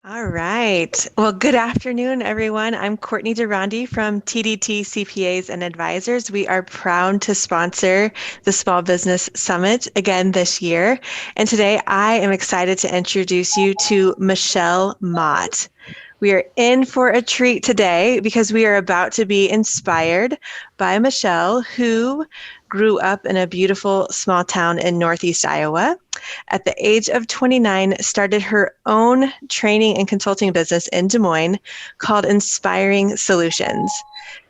All right. Well, good afternoon, everyone. I'm Courtney Durandi from TDT CPAs and Advisors. We are proud to sponsor the Small Business Summit again this year. And today I am excited to introduce you to Michele Mott. We are in for a treat today because we are about to be inspired by Michele, who grew up in a beautiful small town in Northeast Iowa. At the age of 29, started her own training and consulting business in Des Moines called Inspiring Solutions.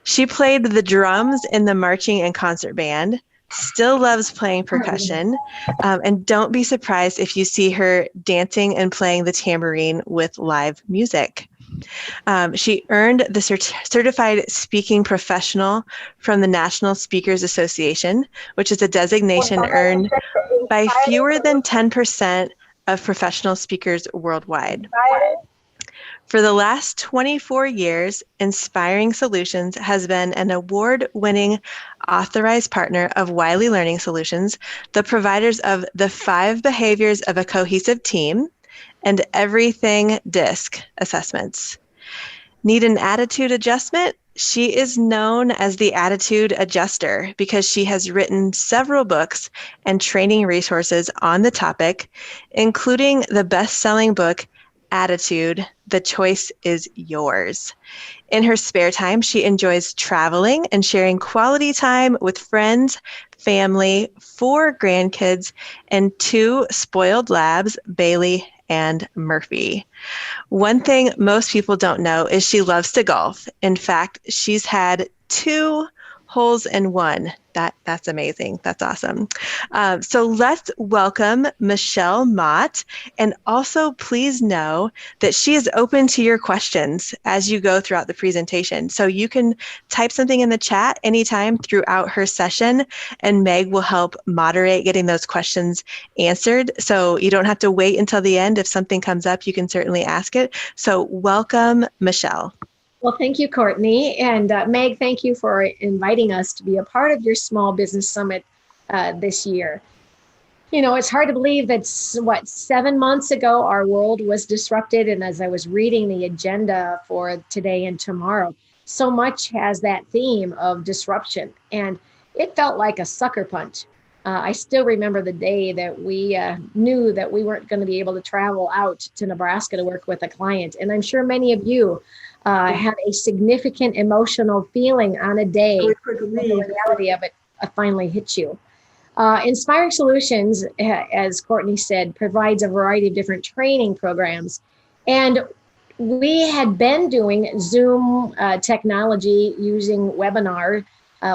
She played the drums in the marching and concert band, still loves playing percussion, and don't be surprised if you see her dancing and playing the tambourine with live music. She earned the Certified Speaking Professional from the National Speakers Association, which is a designation earned by fewer than 10% of professional speakers worldwide. For the last 24 years, Inspiring Solutions has been an award-winning authorized partner of Wiley Learning Solutions, the providers of the 5 behaviors of a cohesive team and everything DISC assessments. Need an attitude adjustment? She is known as the attitude adjuster because she has written several books and training resources on the topic, including the best-selling book, Attitude, The Choice is Yours. In her spare time, she enjoys traveling and sharing quality time with friends, family, 4 grandkids, and 2 spoiled labs, Bailey and Murphy. One thing most people don't know is she loves to golf. In fact, she's had 2 holes in 1. That's amazing. That's awesome. So let's welcome Michele Mott. And also please know that she is open to your questions as you go throughout the presentation. So you can type something in the chat anytime throughout her session, and Meg will help moderate getting those questions answered. So you don't have to wait until the end. If something comes up, you can certainly ask it. So welcome, Michele. Well, thank you, Courtney. And Meg, thank you for inviting us to be a part of your Small Business Summit this year. You know, it's hard to believe that, 7 months ago, our world was disrupted. And as I was reading the agenda for today and tomorrow, so much has that theme of disruption. And it felt like a sucker punch. I still remember the day that we knew that we weren't going to be able to travel out to Nebraska to work with a client. And I'm sure many of you had a significant emotional feeling on a day when the reality of it finally hits you. Inspiring Solutions, as Courtney said, provides a variety of different training programs. And we had been doing Zoom technology using webinar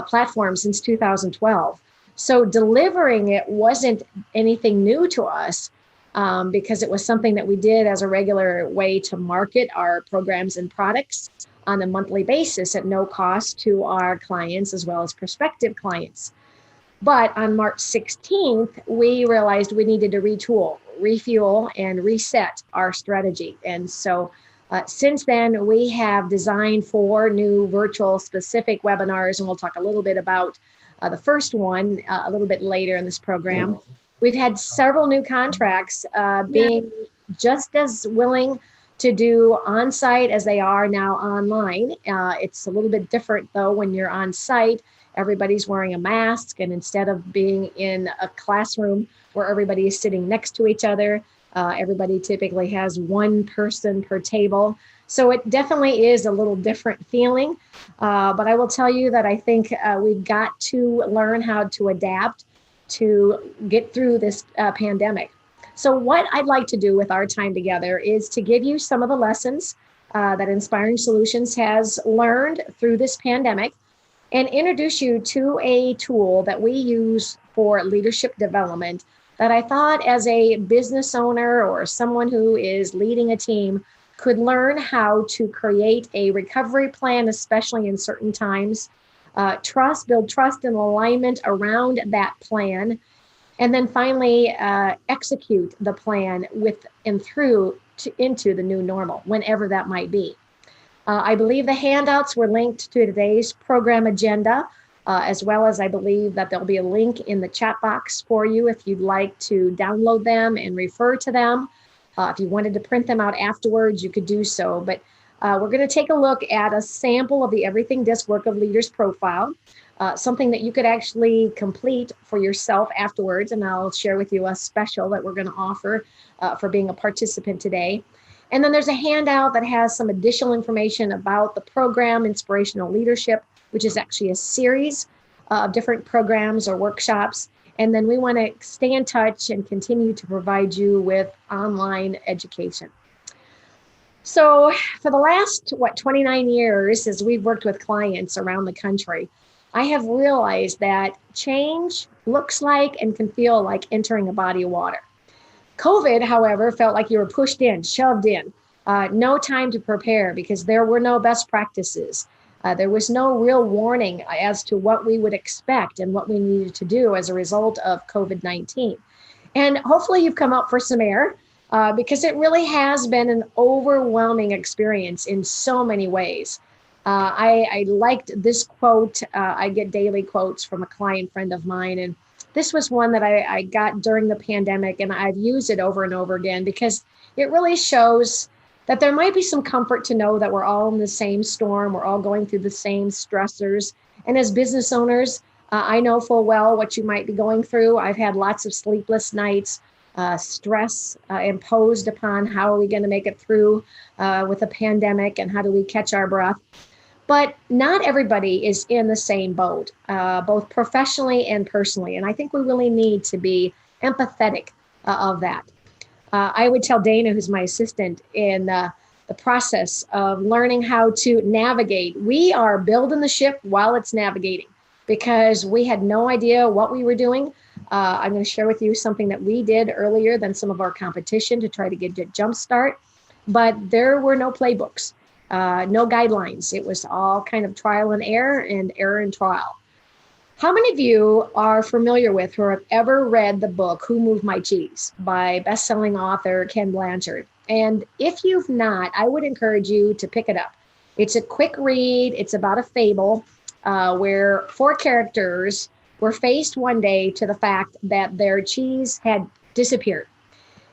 platforms since 2012. So delivering it wasn't anything new to us. Because it was something that we did as a regular way to market our programs and products on a monthly basis at no cost to our clients as well as prospective clients. But on March 16th, we realized we needed to retool, refuel, and reset our strategy. And so since then, we have designed 4 new virtual specific webinars, and we'll talk a little bit about the first one a little bit later in this program. We've had several new contracts being just as willing to do on-site as they are now online. It's a little bit different, though, when you're on-site. Everybody's wearing a mask, and instead of being in a classroom where everybody is sitting next to each other, everybody typically has 1 person per table. So it definitely is a little different feeling. But I will tell you that I think we've got to learn how to adapt to get through this pandemic. So what I'd like to do with our time together is to give you some of the lessons that Inspiring Solutions has learned through this pandemic and introduce you to a tool that we use for leadership development that I thought as a business owner or someone who is leading a team could learn how to create a recovery plan, especially in certain times. Build trust and alignment around that plan, and then finally execute the plan with and through into the new normal, whenever that might be. I believe the handouts were linked to today's program agenda, as well as I believe that there'll be a link in the chat box for you if you'd like to download them and refer to them. If you wanted to print them out afterwards, you could do so. But we're going to take a look at a sample of the Everything Disc Work of Leaders profile, something that you could actually complete for yourself afterwards. And I'll share with you a special that we're going to offer for being a participant today. And then there's a handout that has some additional information about the program, Inspirational Leadership, which is actually a series of different programs or workshops. And then we want to stay in touch and continue to provide you with online education. So for the last, 29 years, as we've worked with clients around the country, I have realized that change looks like and can feel like entering a body of water. COVID, however, felt like you were pushed in, shoved in, no time to prepare because there were no best practices. There was no real warning as to what we would expect and what we needed to do as a result of COVID-19. And hopefully you've come up for some air because it really has been an overwhelming experience in so many ways. I liked this quote. I get daily quotes from a client friend of mine, and this was one that I got during the pandemic, and I've used it over and over again because it really shows that there might be some comfort to know that we're all in the same storm. We're all going through the same stressors. And as business owners, I know full well what you might be going through. I've had lots of sleepless nights, stress imposed upon how are we going to make it through with a pandemic and how do we catch our breath. But not everybody is in the same boat, both professionally and personally. And I think we really need to be empathetic of that. I would tell Dana, who's my assistant, in the process of learning how to navigate. We are building the ship while it's navigating because we had no idea what we were doing. I'm going to share with you something that we did earlier than some of our competition to try to get a jump start. But there were no playbooks. No guidelines. It was all kind of trial and error and trial. How many of you are familiar with or have ever read the book, Who Moved My Cheese by best-selling author Ken Blanchard? And if you've not, I would encourage you to pick it up. It's a quick read. It's about a fable where 4 characters were faced one day to the fact that their cheese had disappeared.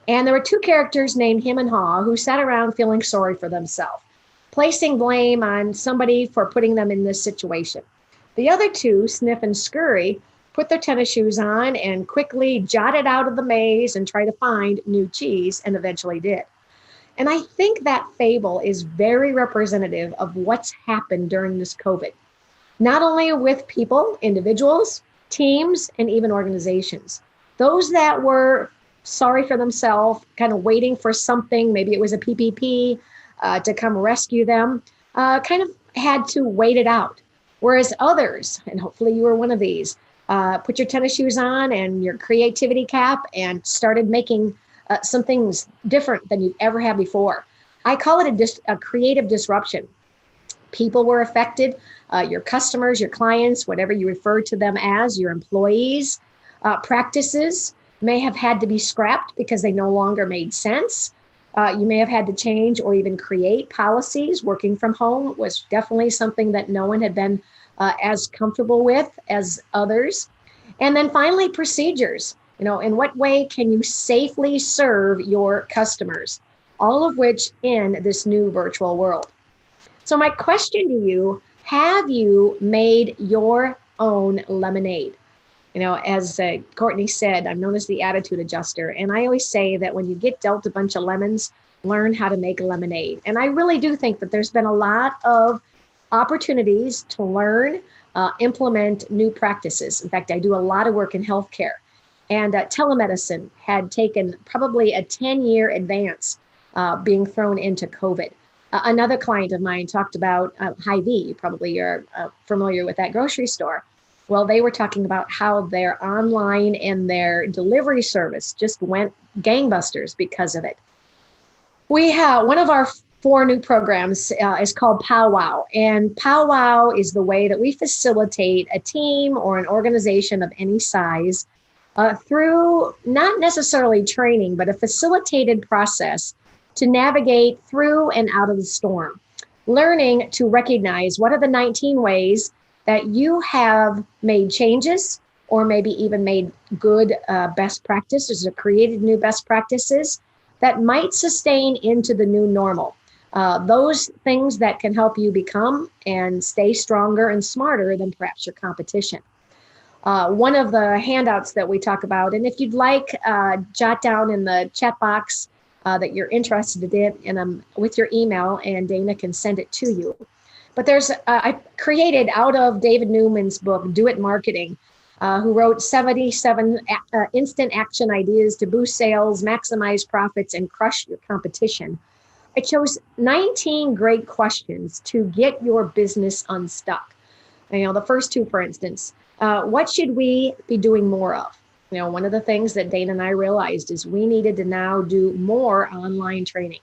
And there were 2 characters named Him and Haw who sat around feeling sorry for themselves, placing blame on somebody for putting them in this situation. The other 2, Sniff and Scurry, put their tennis shoes on and quickly jotted out of the maze and tried to find new cheese, and eventually did. And I think that fable is very representative of what's happened during this COVID, not only with people, individuals, teams, and even organizations. Those that were sorry for themselves, kind of waiting for something, maybe it was a PPP, to come rescue them, kind of had to wait it out. Whereas others, and hopefully you were one of these, put your tennis shoes on and your creativity cap and started making some things different than you've ever had before. I call it a creative disruption. People were affected, your customers, your clients, whatever you refer to them as, your employees. Practices may have had to be scrapped because they no longer made sense. You may have had to change or even create policies. Working from home was definitely something that no one had been as comfortable with as others. And then finally, procedures. In what way can you safely serve your customers? All of which in this new virtual world. So my question to you, have you made your own lemonade? As Courtney said, I'm known as the attitude adjuster. And I always say that when you get dealt a bunch of lemons, learn how to make lemonade. And I really do think that there's been a lot of opportunities to learn, implement new practices. In fact, I do a lot of work in healthcare. And telemedicine had taken probably a 10-year advance being thrown into COVID. Another client of mine talked about Hy-Vee. You probably are familiar with that grocery store. Well, they were talking about how their online and their delivery service just went gangbusters because of it. We have one of our 4 new programs is called Powwow. And Powwow is the way that we facilitate a team or an organization of any size through not necessarily training, but a facilitated process to navigate through and out of the storm, learning to recognize what are the 19 ways that you have made changes or maybe even made good best practices or created new best practices that might sustain into the new normal. Those things that can help you become and stay stronger and smarter than perhaps your competition. One of the handouts that we talk about, and if you'd like, jot down in the chat box that you're interested in, and with your email, and Dana can send it to you. But I created out of David Newman's book, Do It Marketing, who wrote 77 instant action ideas to boost sales, maximize profits, and crush your competition. I chose 19 great questions to get your business unstuck. The first two, for instance, what should we be doing more of? One of the things that Dana and I realized is we needed to now do more online training.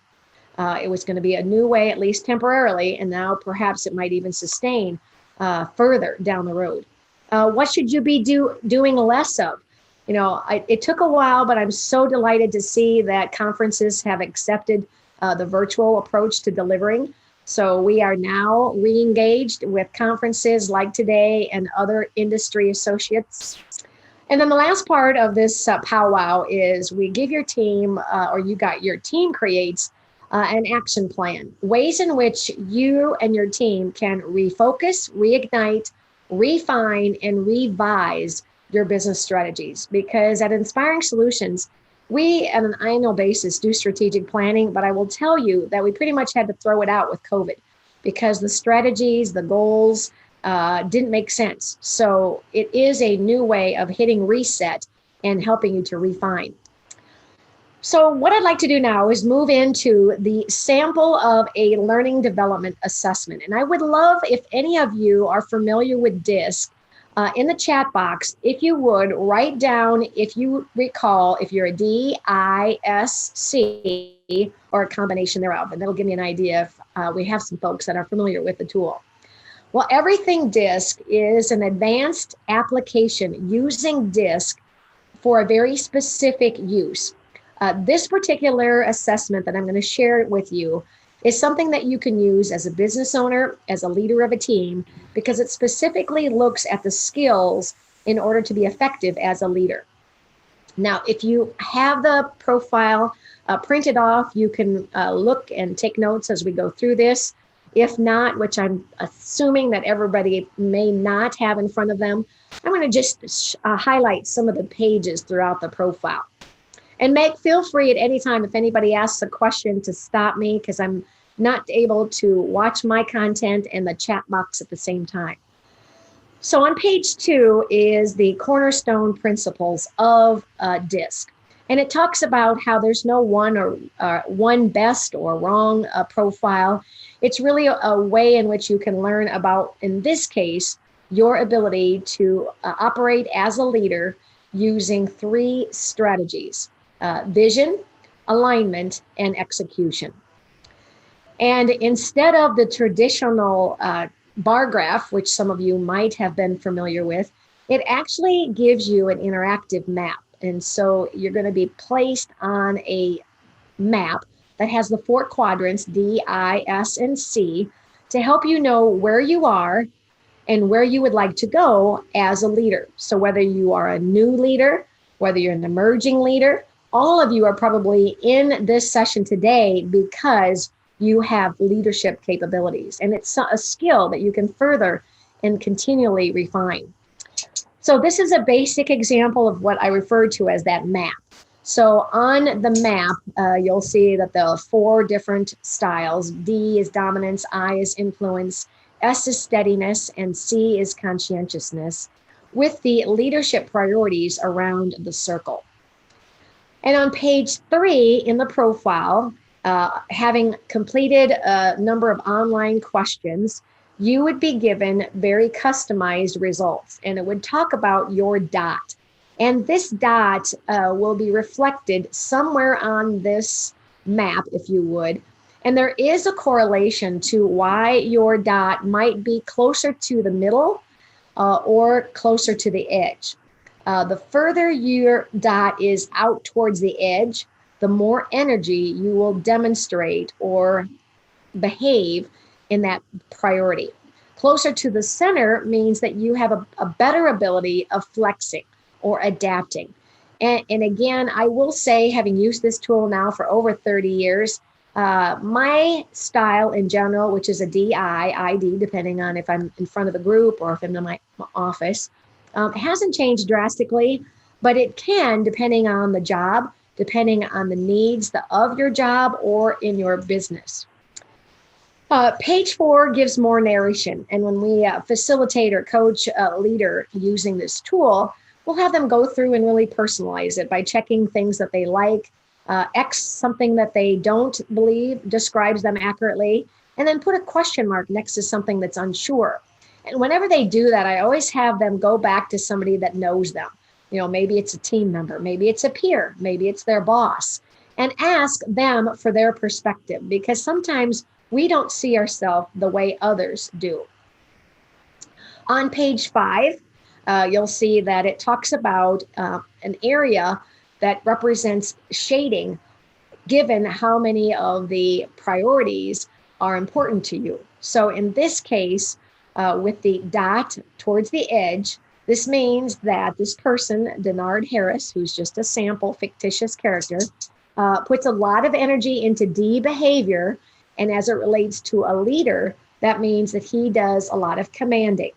It was going to be a new way, at least temporarily, and now perhaps it might even sustain further down the road. What should you be doing less of? It took a while, but I'm so delighted to see that conferences have accepted the virtual approach to delivering. So we are now re-engaged with conferences like today and other industry associates. And then the last part of this powwow is we give your team, your team creates an action plan, ways in which you and your team can refocus, reignite, refine, and revise your business strategies. Because at Inspiring Solutions, we, at an annual basis, do strategic planning, but I will tell you that we pretty much had to throw it out with COVID because the strategies, the goals didn't make sense. So it is a new way of hitting reset and helping you to refine. So what I'd like to do now is move into the sample of a learning development assessment. And I would love if any of you are familiar with DISC, in the chat box, if you would write down, if you recall, if you're a DISC or a combination thereof, and that'll give me an idea if we have some folks that are familiar with the tool. Well, everything DISC is an advanced application using DISC for a very specific use. This particular assessment that I'm going to share with you is something that you can use as a business owner, as a leader of a team, because it specifically looks at the skills in order to be effective as a leader. Now, if you have the profile printed off, you can look and take notes as we go through this. If not, which I'm assuming that everybody may not have in front of them, I'm going to just highlight some of the pages throughout the profile. And Meg, feel free at any time if anybody asks a question to stop me, because I'm not able to watch my content and the chat box at the same time. So on page 2 is the cornerstone principles of DISC. And it talks about how there's no one or one best or wrong profile. It's really a way in which you can learn about, in this case, your ability to operate as a leader using 3 strategies: vision, alignment, and execution. And instead of the traditional bar graph, which some of you might have been familiar with, it actually gives you an interactive map. And so you're going to be placed on a map that has the 4 quadrants, D, I, S, and C, to help you know where you are and where you would like to go as a leader. So whether you are a new leader, whether you're an emerging leader, all of you are probably in this session today because you have leadership capabilities. And it's a skill that you can further and continually refine. So this is a basic example of what I refer to as that map. So on the map, you'll see that there are 4 different styles. D is dominance, I is influence, S is steadiness, and C is conscientiousness, with the leadership priorities around the circle. And on page 3 in the profile, having completed a number of online questions, you would be given very customized results, and it would talk about your dot. And this dot will be reflected somewhere on this map, if you would. And there is a correlation to why your dot might be closer to the middle or closer to the edge. The further your dot is out towards the edge, the more energy you will demonstrate or behave in that priority. Closer to the center means that you have a better ability of flexing or adapting. And again, I will say, having used this tool now for over 30 years, my style in general, which is a ID, depending on if I'm in front of the group or if I'm in my office, hasn't changed drastically, but it can, depending on the job, depending on the needs of your job or in your business. Page 4 gives more narration. And when we facilitate or coach a leader using this tool, we'll have them go through and really personalize it by checking things that they like, X something that they don't believe describes them accurately, and then put a question mark next to something that's unsure. And whenever they do that, I always have them go back to somebody that knows them. Maybe it's a team member, maybe it's a peer, maybe it's their boss, and ask them for their perspective, because sometimes we don't see ourselves the way others do. On page 5, you'll see that it talks about an area that represents shading, given how many of the priorities are important to you. So in this case, with the dot towards the edge, this means that this person, Denard Harris, who's just a sample fictitious character, puts a lot of energy into D behavior. And as it relates to a leader, that means that he does a lot of commanding.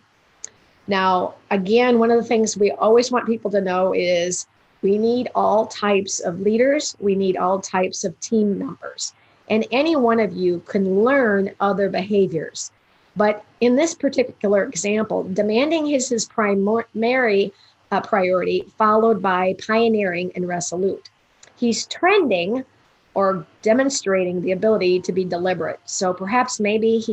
Now, again, one of the things we always want people to know is we need all types of leaders. We need all types of team members. And any one of you can learn other behaviors. But in this particular example, demanding is his primary priority, followed by pioneering and resolute. He's trending or demonstrating the ability to be deliberate. So perhaps maybe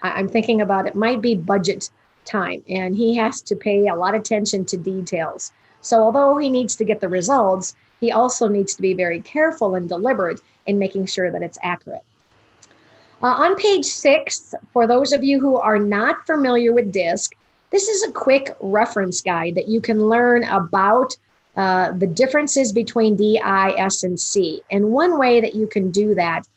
I'm thinking about it might be budget time, and he has to pay a lot of attention to details. So although he needs to get the results, he also needs to be very careful and deliberate in making sure that it's accurate. On page 6, for those of you who are not familiar with DISC, this is a quick reference guide that you can learn about the differences between D, I, S, and C. And one way that you can do that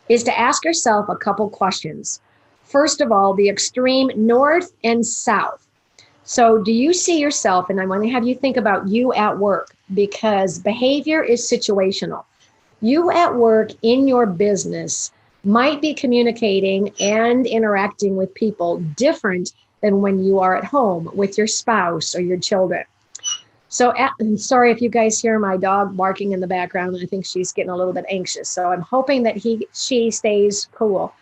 is to ask yourself a couple questions. First of all, the extreme north and south. So do you see yourself, and I want to have you think about you at work, because behavior is situational. You at work in your business might be communicating and interacting with people different than when you are at home with your spouse or your children. So I'm sorry if you guys hear my dog barking in the background. I think she's getting a little bit anxious. So I'm hoping that she stays cool.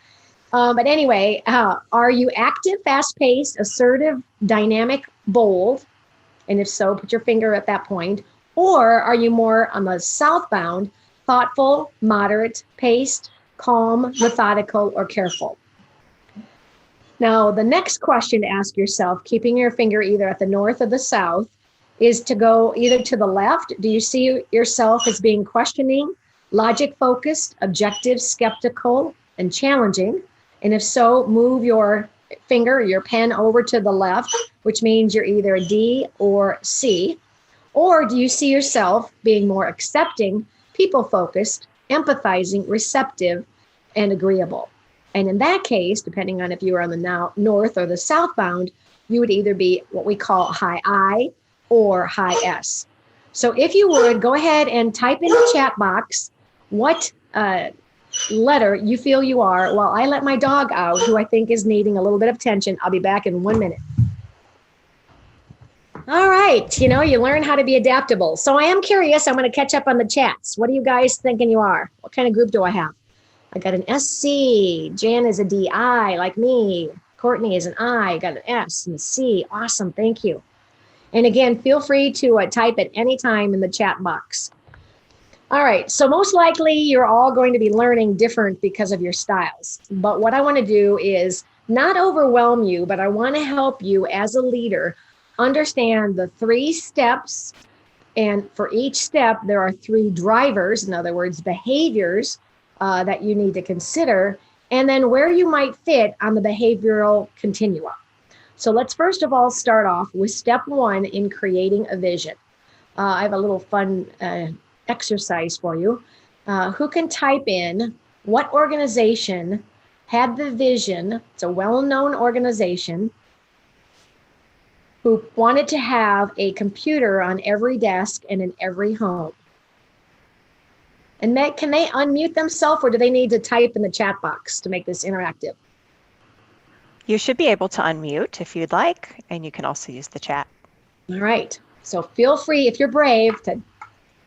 But anyway, are you active, fast-paced, assertive, dynamic, bold? And if so, put your finger at that point. Or are you more on the southbound, thoughtful, moderate, paced, calm, methodical, or careful? Now, the next question to ask yourself, keeping your finger either at the north or the south, is to go either to the left. Do you see yourself as being questioning, logic-focused, objective, skeptical, and challenging? And if so, move your finger, your pen over to the left, which means you're either a D or C. Or do you see yourself being more accepting, people-focused, empathizing, receptive, and agreeable? And in that case, depending on if you are on the north or the southbound, you would either be what we call high I or high S. So if you would, go ahead and type in the chat box what letter you feel you are while I let my dog out, who I think is needing a little bit of attention. I'll be back in 1 minute. All right, you learn how to be adaptable. So I am curious, I'm going to catch up on the chats. What are you guys thinking you are? What kind of group do I have? I got an SC, Jan is a DI like me, Courtney is an I, got an S and a C. Awesome, thank you. And again, feel free to type at any time in the chat box. All right, so most likely you're all going to be learning different because of your styles. But what I want to do is not overwhelm you, but I want to help you as a leader understand the 3 steps. And for each step, there are 3 drivers, in other words, behaviors that you need to consider, and then where you might fit on the behavioral continuum. So let's first of all start off with step 1 in creating a vision. I have a little fun exercise for you. Who can type in what organization had the vision? It's a well-known organization. who wanted to have a computer on every desk and in every home. And can they unmute themselves, or do they need to type in the chat box to make this interactive? You should be able to unmute if you'd like, and you can also use the chat. All right. So feel free, if you're brave, to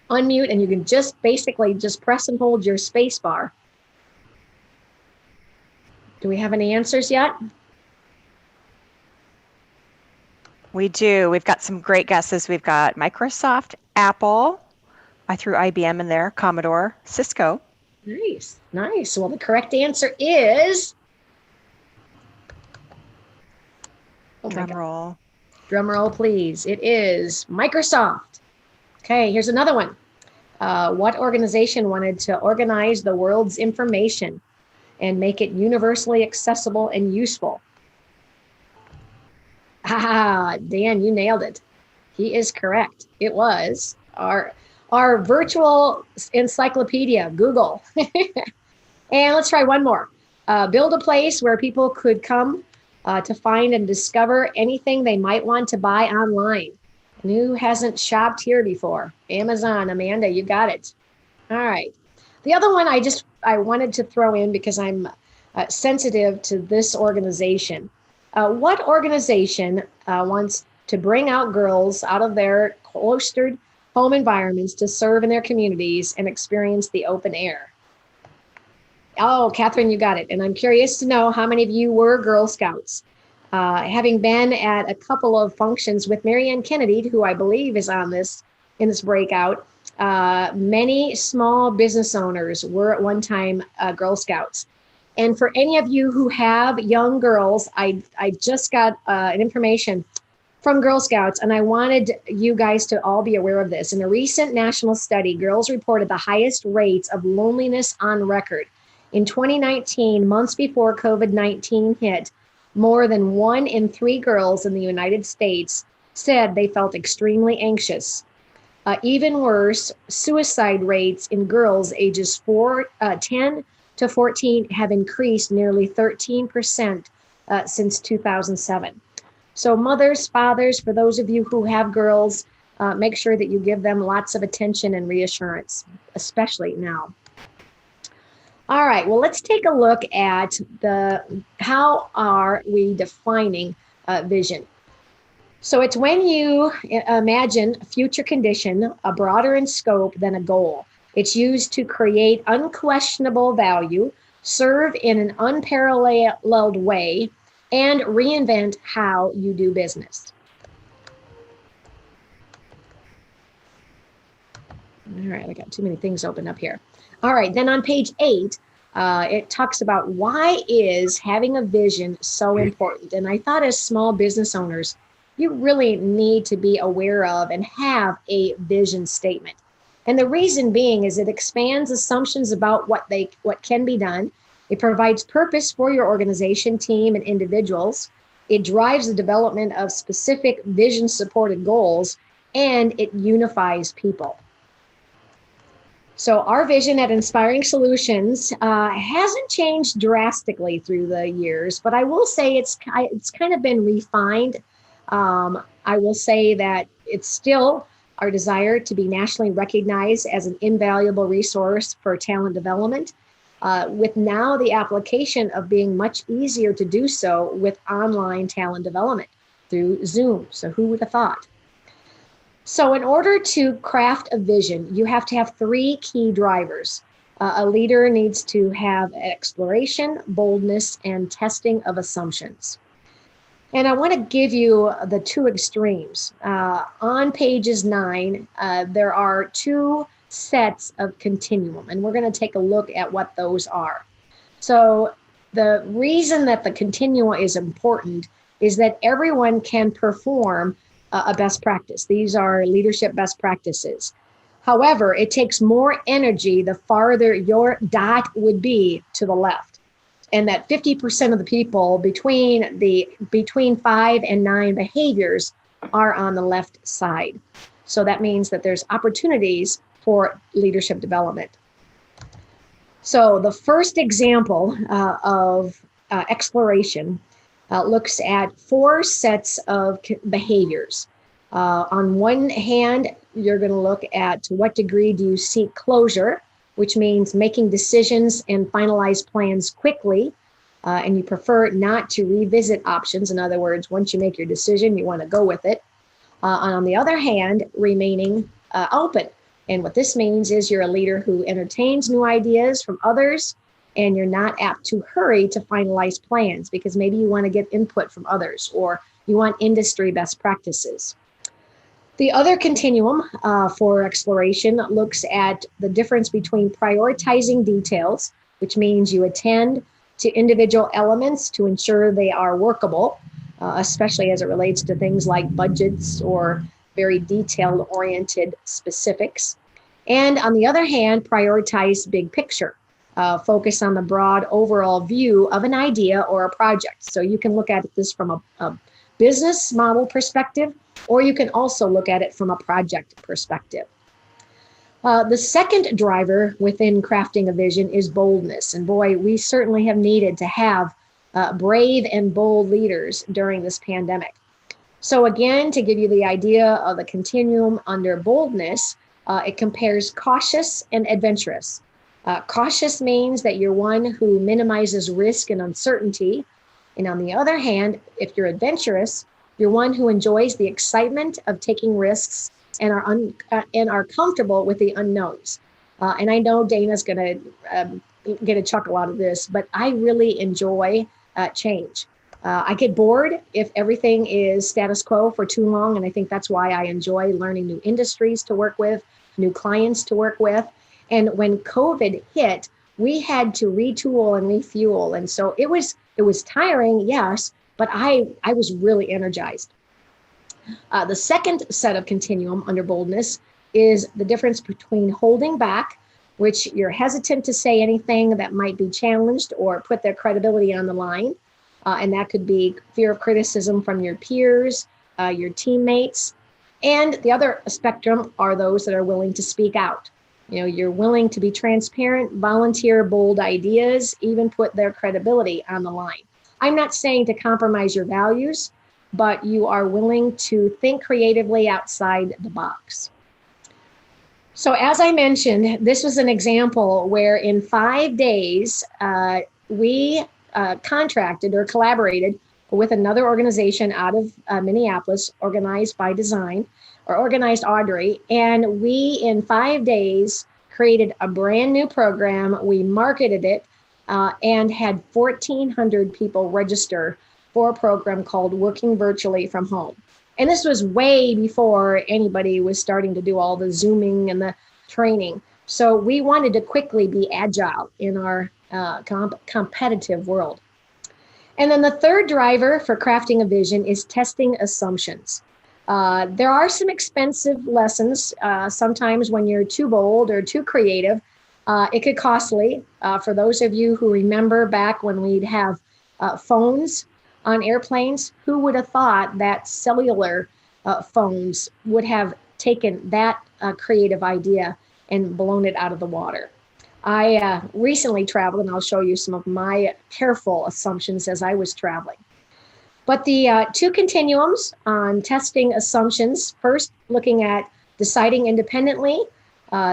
unmute, and you can just basically just press and hold your space bar. Do we have any answers yet? We do. We've got some great guesses. We've got Microsoft, Apple. I threw IBM in there, Commodore, Cisco. Nice, nice. Well, the correct answer is... Drum roll. Drum roll, please. It is Microsoft. Okay, here's another one. What organization wanted to organize the world's information and make it universally accessible and useful? Dan, you nailed it. He is correct. It was our virtual encyclopedia, Google. And let's try one more. Build a place where people could come to find and discover anything they might want to buy online. And who hasn't shopped here before? Amazon. Amanda, you got it. All right. The other one I wanted to throw in because I'm sensitive to this organization. What organization wants to bring out girls out of their cloistered home environments to serve in their communities and experience the open air? Oh, Catherine, you got it. And I'm curious to know how many of you were Girl Scouts. Having been at a couple of functions with Marianne Kennedy, who I believe is in this breakout, many small business owners were at one time Girl Scouts. And for any of you who have young girls, I just got an information from Girl Scouts, and I wanted you guys to all be aware of this. In a recent national study, girls reported the highest rates of loneliness on record. In 2019, months before COVID-19 hit, more than 1 in 3 girls in the United States said they felt extremely anxious. Even worse, suicide rates in girls ages 10 to 14 have increased nearly 13% since 2007. So mothers, fathers, for those of you who have girls, make sure that you give them lots of attention and reassurance, especially now. All right, well, let's take a look at how are we defining vision. So it's when you imagine a future condition, broader in scope than a goal. It's used to create unquestionable value, serve in an unparalleled way, and reinvent how you do business. All right, I got too many things open up here. All right, then on page 8, it talks about why is having a vision so important. And I thought as small business owners, you really need to be aware of and have a vision statement. And the reason being is it expands assumptions about what can be done. It provides purpose for your organization, team, and individuals. It drives the development of specific vision-supported goals, and it unifies people. So our vision at Inspiring Solutions hasn't changed drastically through the years, but I will say it's kind of been refined. I will say that it's still our desire to be nationally recognized as an invaluable resource for talent development, with now the application of being much easier to do so with online talent development through Zoom. So who would have thought? So in order to craft a vision, you have to have 3 key drivers. A leader needs to have exploration, boldness, and testing of assumptions. And I want to give you the 2 extremes. On pages 9, there are 2 sets of continuum, and we're going to take a look at what those are. So the reason that the continuum is important is that everyone can perform a best practice. These are leadership best practices. However, it takes more energy the farther your dot would be to the left. And that 50% of the people between 5 and 9 behaviors are on the left side. So that means that there's opportunities for leadership development. So the first example of exploration looks at 4 sets of behaviors. On one hand, you're going to look at to what degree do you seek closure, which means making decisions and finalize plans quickly, and you prefer not to revisit options. In other words, once you make your decision, you want to go with it. And on the other hand, remaining open. And what this means is you're a leader who entertains new ideas from others, and you're not apt to hurry to finalize plans because maybe you want to get input from others or you want industry best practices. The other continuum for exploration looks at the difference between prioritizing details, which means you attend to individual elements to ensure they are workable, especially as it relates to things like budgets or very detail-oriented specifics. And on the other hand, prioritize big picture. Focus on the broad overall view of an idea or a project. So you can look at this from a business model perspective, or you can also look at it from a project perspective. The second driver within crafting a vision is boldness. And boy, we certainly have needed to have brave and bold leaders during this pandemic. So again, to give you the idea of the continuum under boldness, it compares cautious and adventurous. Cautious means that you're one who minimizes risk and uncertainty. And on the other hand, if you're adventurous, you're one who enjoys the excitement of taking risks and are comfortable with the unknowns. And I know Dana's going to get a chuckle out of this, but I really enjoy change. I get bored if everything is status quo for too long. And I think that's why I enjoy learning new industries to work with, new clients to work with. And when COVID hit, we had to retool and refuel. And so it was tiring, yes, but I was really energized. The second set of continuum under boldness is the difference between holding back, which you're hesitant to say anything that might be challenged or put their credibility on the line. And that could be fear of criticism from your peers, your teammates. And the other spectrum are those that are willing to speak out. You know, you're willing to be transparent, volunteer bold ideas, even put their credibility on the line. I'm not saying to compromise your values, but you are willing to think creatively outside the box. So as I mentioned, this was an example where in 5 days, we contracted or collaborated with another organization out of Minneapolis, Organized by Design, or Organized Audrey. And we, in 5 days, created a brand new program. We marketed it and had 1,400 people register for a program called Working Virtually from Home. And this was way before anybody was starting to do all the Zooming and the training. So we wanted to quickly be agile in our competitive world. And then the third driver for crafting a vision is testing assumptions. There are some expensive lessons. Sometimes when you're too bold or too creative, it could be costly. For those of you who remember back when we'd have phones on airplanes, who would have thought that cellular phones would have taken that creative idea and blown it out of the water? I recently traveled, and I'll show you some of my careful assumptions as I was traveling. But the two continuums on testing assumptions, first looking at deciding independently.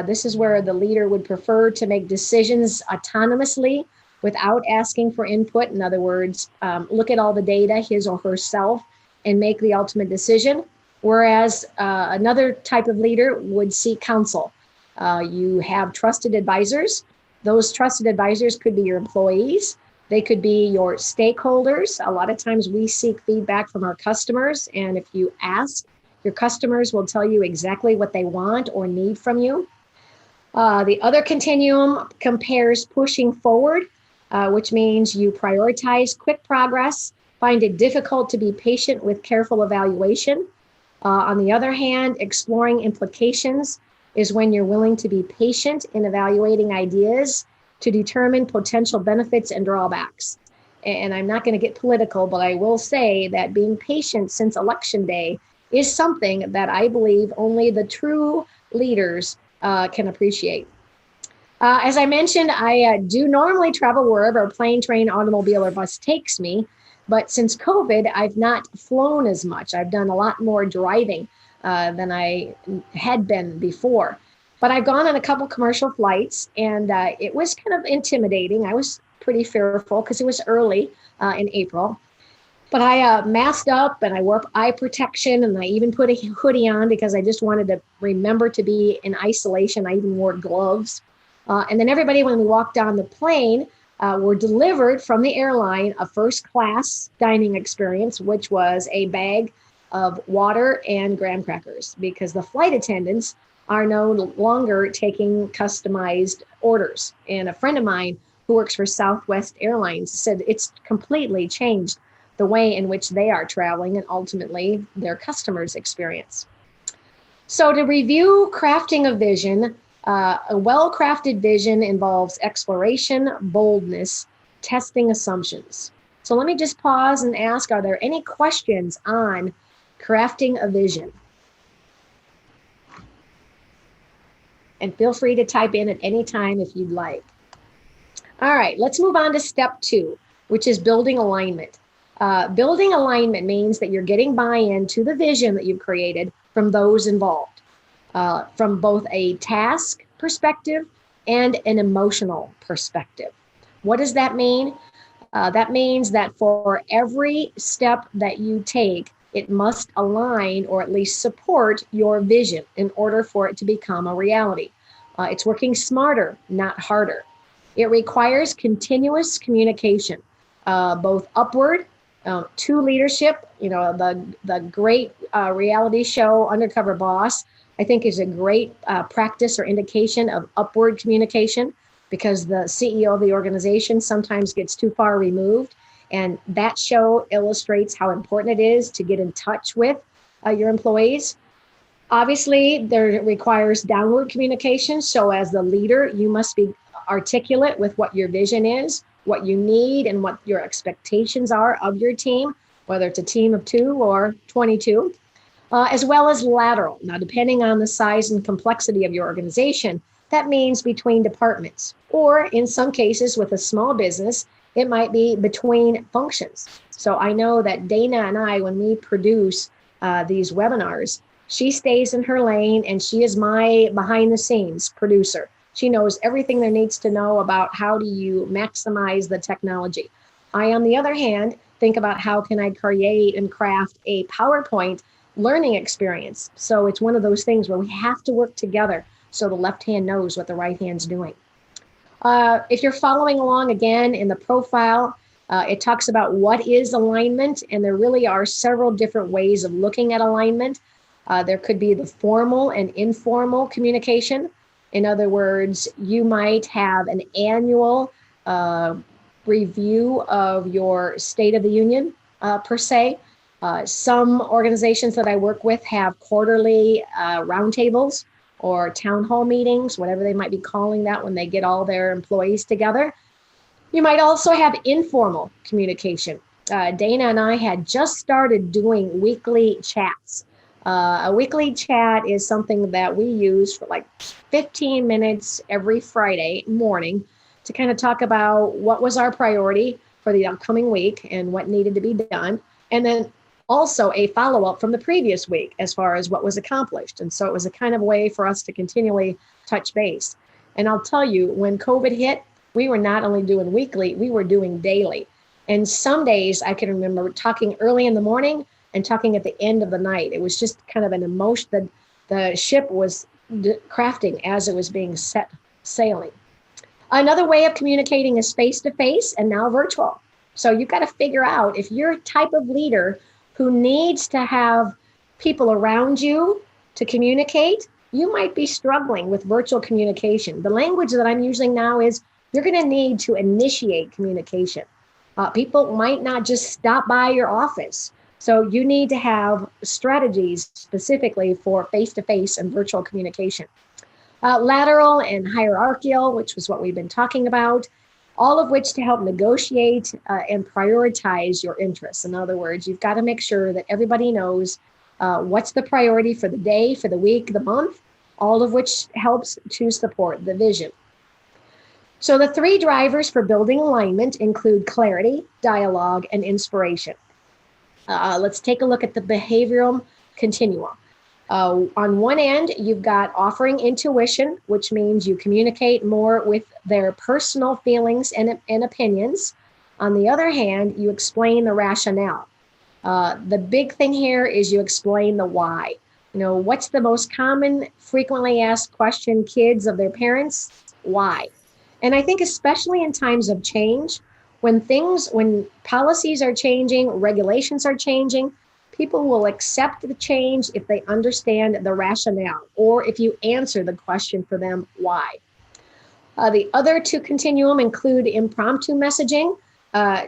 This is where the leader would prefer to make decisions autonomously without asking for input. In other words, look at all the data, his or herself, and make the ultimate decision. Whereas another type of leader would seek counsel. You have trusted advisors. Those trusted advisors could be your employees. They could be your stakeholders. A lot of times we seek feedback from our customers. And if you ask, your customers will tell you exactly what they want or need from you. The other continuum compares pushing forward, which means you prioritize quick progress, find it difficult to be patient with careful evaluation. On the other hand, exploring implications is when you're willing to be patient in evaluating ideas to determine potential benefits and drawbacks. And I'm not going to get political, but I will say that being patient since Election Day is something that I believe only the true leaders can appreciate. As I mentioned, I do normally travel wherever a plane, train, automobile, or bus takes me. But since COVID, I've not flown as much. I've done a lot more driving than I had been before. But I've gone on a couple commercial flights, and it was kind of intimidating. I was pretty fearful because it was early in April. But I masked up and I wore eye protection, and I even put a hoodie on because I just wanted to remember to be in isolation. I even wore gloves. And then everybody, when we walked on the plane, were delivered from the airline a first class dining experience, which was a bag of water and graham crackers, because the flight attendants are no longer taking customized orders. And a friend of mine who works for Southwest Airlines said it's completely changed the way in which they are traveling and ultimately their customers' experience. So to review crafting a vision, a well-crafted vision involves exploration, boldness, testing assumptions. So let me just pause and ask, are there any questions on crafting a vision? And feel free to type in at any time if you'd like. All right, let's move on to step 2, which is building alignment. Building alignment means that you're getting buy-in to the vision that you've created from those involved, from both a task perspective and an emotional perspective. What does that mean? That means that for every step that you take, it must align or at least support your vision in order for it to become a reality. It's working smarter, not harder. It requires continuous communication, both upward to leadership. You know, the great reality show Undercover Boss, I think, is a great practice or indication of upward communication, because the CEO of the organization sometimes gets too far removed. And that show illustrates how important it is to get in touch with your employees. Obviously, there requires downward communication. So as the leader, you must be articulate with what your vision is, what you need, and what your expectations are of your team, whether it's a team of 2 or 22, as well as lateral. Now, depending on the size and complexity of your organization, that means between departments, or in some cases with a small business, it might be between functions. So I know that Dana and I, when we produce these webinars, she stays in her lane and she is my behind the scenes producer. She knows everything there needs to know about how do you maximize the technology. I, on the other hand, think about how can I create and craft a PowerPoint learning experience. So it's one of those things where we have to work together so the left hand knows what the right hand's doing. If you're following along again in the profile, it talks about what is alignment, and there really are several different ways of looking at alignment. There could be the formal and informal communication. In other words, you might have an annual review of your State of the Union, per se. Some organizations that I work with have quarterly roundtables or town hall meetings, whatever they might be calling that when they get all their employees together. You might also have informal communication. Dana and I had just started doing weekly chats. A weekly chat is something that we use for like 15 minutes every Friday morning to kind of talk about what was our priority for the upcoming week and what needed to be done. And then also a follow-up from the previous week as far as what was accomplished. And so it was a kind of way for us to continually touch base. And I'll tell you, when COVID hit, we were not only doing weekly, we were doing daily. And some days I can remember talking early in the morning and talking at the end of the night. It was just kind of an emotion that the ship was crafting as it was being set sailing. Another way of communicating is face-to-face and now virtual. So you've got to figure out if you're a type of leader who needs to have people around you to communicate, you might be struggling with virtual communication. The language that I'm using now is you're going to need to initiate communication. People might not just stop by your office. So you need to have strategies specifically for face-to-face and virtual communication. Lateral and hierarchical, which was what we've been talking about, all of which to help negotiate and prioritize your interests. In other words, you've got to make sure that everybody knows what's the priority for the day, for the week, the month, all of which helps to support the vision. So the three drivers for building alignment include clarity, dialogue, and inspiration. Let's take a look at the behavioral continuum. On one end, you've got offering intuition, which means you communicate more with their personal feelings and opinions. On the other hand, you explain the rationale. The big thing here is you explain the why. What's the most common, frequently asked question kids of their parents? Why? And I think especially in times of change, when policies are changing, regulations are changing, people will accept the change if they understand the rationale, or if you answer the question for them, why. The other two continuum include impromptu messaging.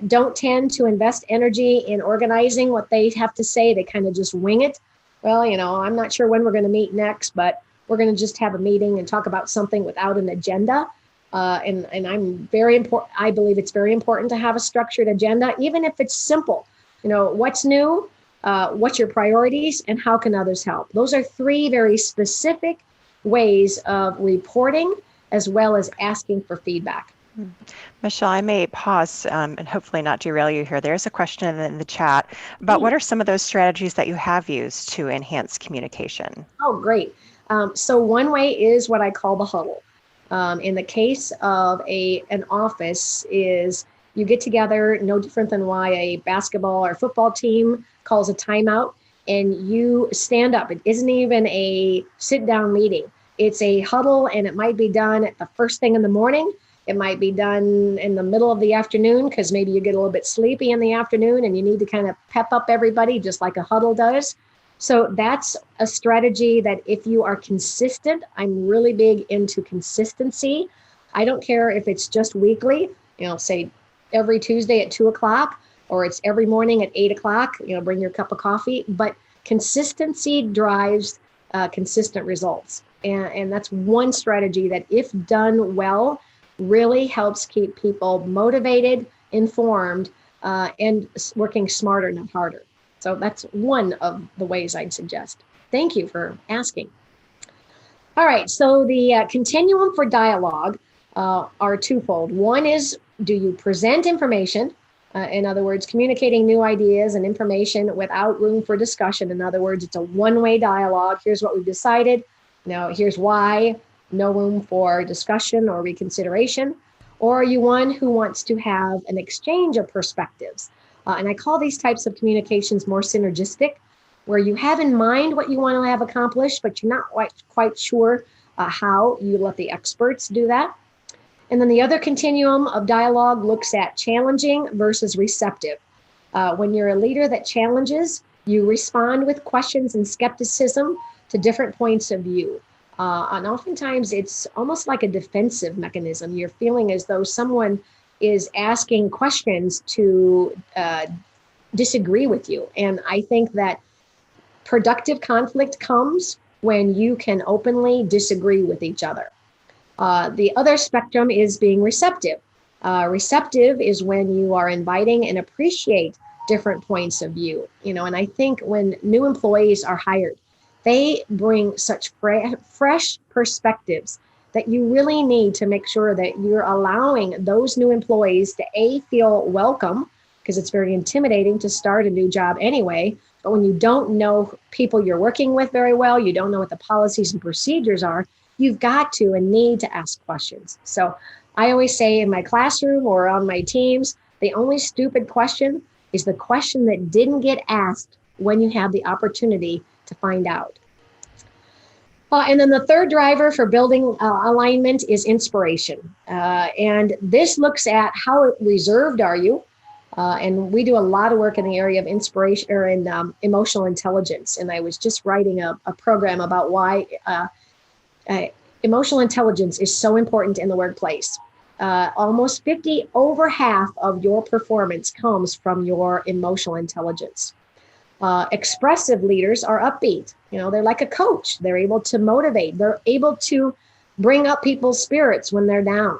Don't tend to invest energy in organizing what they have to say. They kind of just wing it. Well, I'm not sure when we're going to meet next, but we're going to just have a meeting and talk about something without an agenda. And I believe it's very important to have a structured agenda, even if it's simple. What's new, what's your priorities, and how can others help? Those are three very specific ways of reporting as well as asking for feedback. Michele, I may pause and hopefully not derail you here. There's a question in the chat about what are some of those strategies that you have used to enhance communication? Oh, great. So one way is what I call the huddle. In the case of an office is you get together, no different than why a basketball or football team calls a timeout, and you stand up. It isn't even a sit-down meeting. It's a huddle, and it might be done at the first thing in the morning. It might be done in the middle of the afternoon because maybe you get a little bit sleepy in the afternoon and you need to kind of pep up everybody just like a huddle does. So that's a strategy that if you are consistent, I'm really big into consistency. I don't care if it's just weekly, say every Tuesday at 2:00, or it's every morning at 8:00, bring your cup of coffee, but consistency drives consistent results. And that's one strategy that, if done well, really helps keep people motivated, informed, and working smarter, not harder. So that's one of the ways I'd suggest. Thank you for asking. All right, so the continuum for dialogue are twofold. One is, do you present information? In other words, communicating new ideas and information without room for discussion. In other words, it's a one-way dialogue. Here's what we've decided. Now, here's why. No room for discussion or reconsideration. Or are you one who wants to have an exchange of perspectives? And I call these types of communications more synergistic, where you have in mind what you want to have accomplished, but you're not quite sure how. You let the experts do that. And then the other continuum of dialogue looks at challenging versus receptive. When you're a leader that challenges, you respond with questions and skepticism to different points of view. And oftentimes it's almost like a defensive mechanism. You're feeling as though someone is asking questions to disagree with you. And I think that productive conflict comes when you can openly disagree with each other. The other spectrum is being receptive. Receptive is when you are inviting and appreciate different points of view. And I think when new employees are hired, they bring such fresh perspectives that you really need to make sure that you're allowing those new employees to feel welcome, because it's very intimidating to start a new job anyway. But when you don't know people you're working with very well, you don't know what the policies and procedures are, you've got to and need to ask questions. So I always say in my classroom or on my teams, the only stupid question is the question that didn't get asked when you have the opportunity to find out. And then the third driver for building alignment is inspiration. And this looks at how reserved are you? And we do a lot of work in the area of inspiration or in emotional intelligence. And I was just writing a program about why emotional intelligence is so important in the workplace. Almost over half of your performance comes from your emotional intelligence. Expressive leaders are upbeat. They're like a coach. They're able to motivate. They're able to bring up people's spirits when they're down.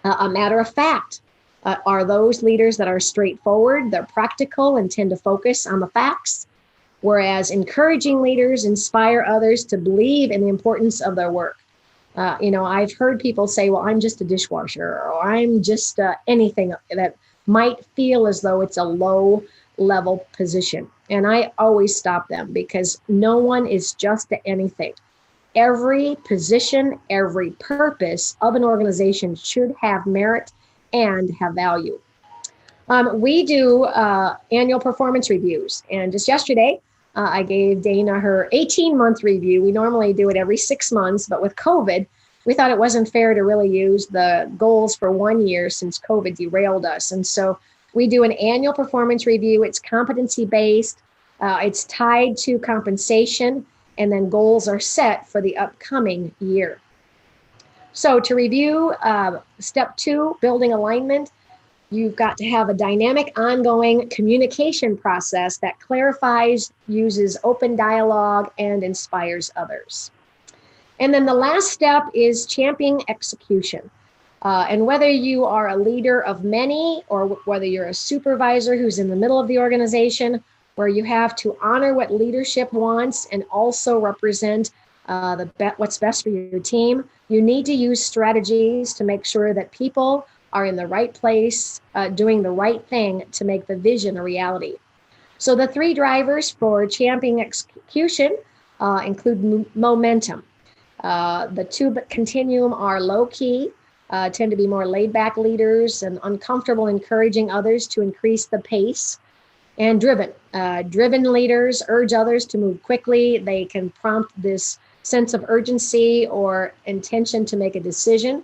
A matter of fact, are those leaders that are straightforward, they're practical and tend to focus on the facts, whereas encouraging leaders inspire others to believe in the importance of their work. I've heard people say, well, I'm just a dishwasher, or I'm just anything that might feel as though it's a low level position. And I always stop them, because no one is just anything. Every position, every purpose of an organization should have merit and have value. We do annual performance reviews. And just yesterday, I gave Dana her 18-month review. We normally do it every 6 months, but with COVID, we thought it wasn't fair to really use the goals for 1 year, since COVID derailed us. And so we do an annual performance review. It's competency-based. It's tied to compensation, and then goals are set for the upcoming year. So to review, step 2, building alignment. You've got to have a dynamic, ongoing communication process that clarifies, uses open dialogue, and inspires others. And then the last step is championing execution. And whether you are a leader of many, or whether you're a supervisor who's in the middle of the organization, where you have to honor what leadership wants and also represent what's best for your team, you need to use strategies to make sure that people are in the right place, doing the right thing to make the vision a reality. So the 3 drivers for championing execution include momentum. The 2 Continuum are low key, tend to be more laid back leaders, and uncomfortable encouraging others to increase the pace. And driven. Driven leaders urge others to move quickly. They can prompt this sense of urgency or intention to make a decision.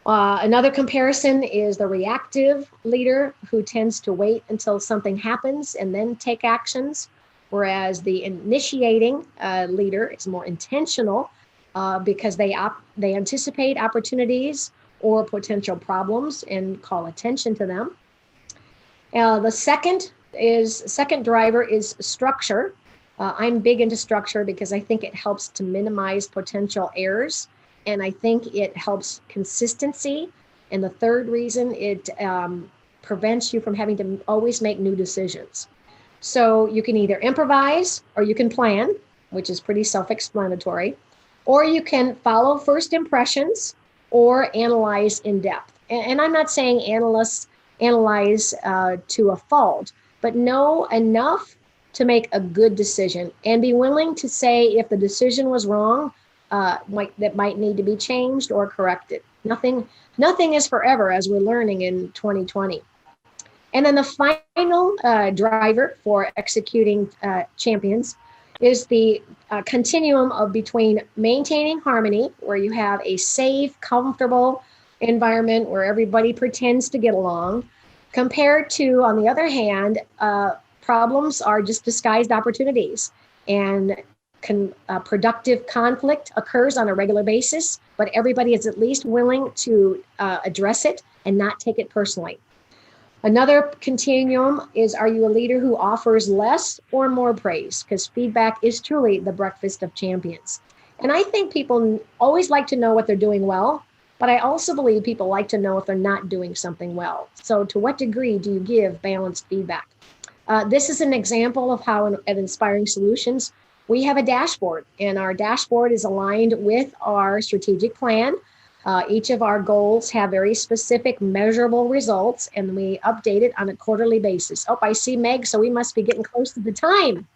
Another comparison is the reactive leader, who tends to wait until something happens and then take actions, whereas the initiating leader is more intentional because they anticipate opportunities or potential problems and call attention to them. The second driver is structure. I'm big into structure because I think it helps to minimize potential errors. And I think it helps consistency. And the third reason, it prevents you from having to always make new decisions. So you can either improvise, or you can plan, which is pretty self-explanatory, or you can follow first impressions or analyze in depth. And I'm not saying analyze to a fault, but know enough to make a good decision, and be willing to say if the decision was wrong, that might need to be changed or corrected. Nothing is forever, as we're learning in 2020. And then the final driver for executing champions is the continuum of between maintaining harmony, where you have a safe, comfortable environment where everybody pretends to get along, compared to, on the other hand, problems are just disguised opportunities, and productive conflict occurs on a regular basis, but everybody is at least willing to address it and not take it personally. Another continuum is, are you a leader who offers less or more praise? Because feedback is truly the breakfast of champions. And I think people always like to know what they're doing well, but I also believe people like to know if they're not doing something well. So to what degree do you give balanced feedback? This is an example of how at Inspiring Solutions, we have a dashboard, and our dashboard is aligned with our strategic plan. Each of our goals have very specific measurable results, and we update it on a quarterly basis. Oh, I see Meg, so we must be getting close to the time.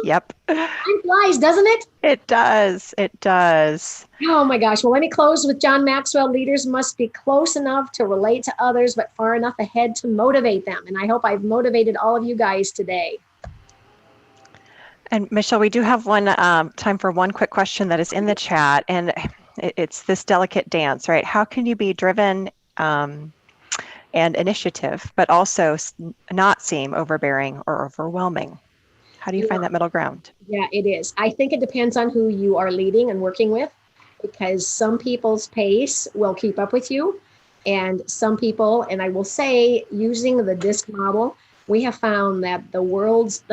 Yep. Time flies, doesn't it? It does. It does. Oh my gosh. Well, let me close with John Maxwell. Leaders must be close enough to relate to others, but far enough ahead to motivate them. And I hope I've motivated all of you guys today. And Michele, we do have time for one quick question that is in the chat, and it's this delicate dance, right? How can you be driven and initiative, but also not seem overbearing or overwhelming? How do you find that middle ground? Yeah, it is. I think it depends on who you are leading and working with, because some people's pace will keep up with you, and some people, and I will say, using the DISC model, we have found that the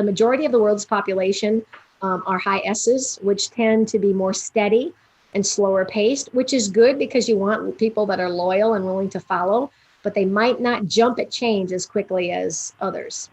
majority of the world's population are high S's, which tend to be more steady and slower paced, which is good because you want people that are loyal and willing to follow, but they might not jump at change as quickly as others.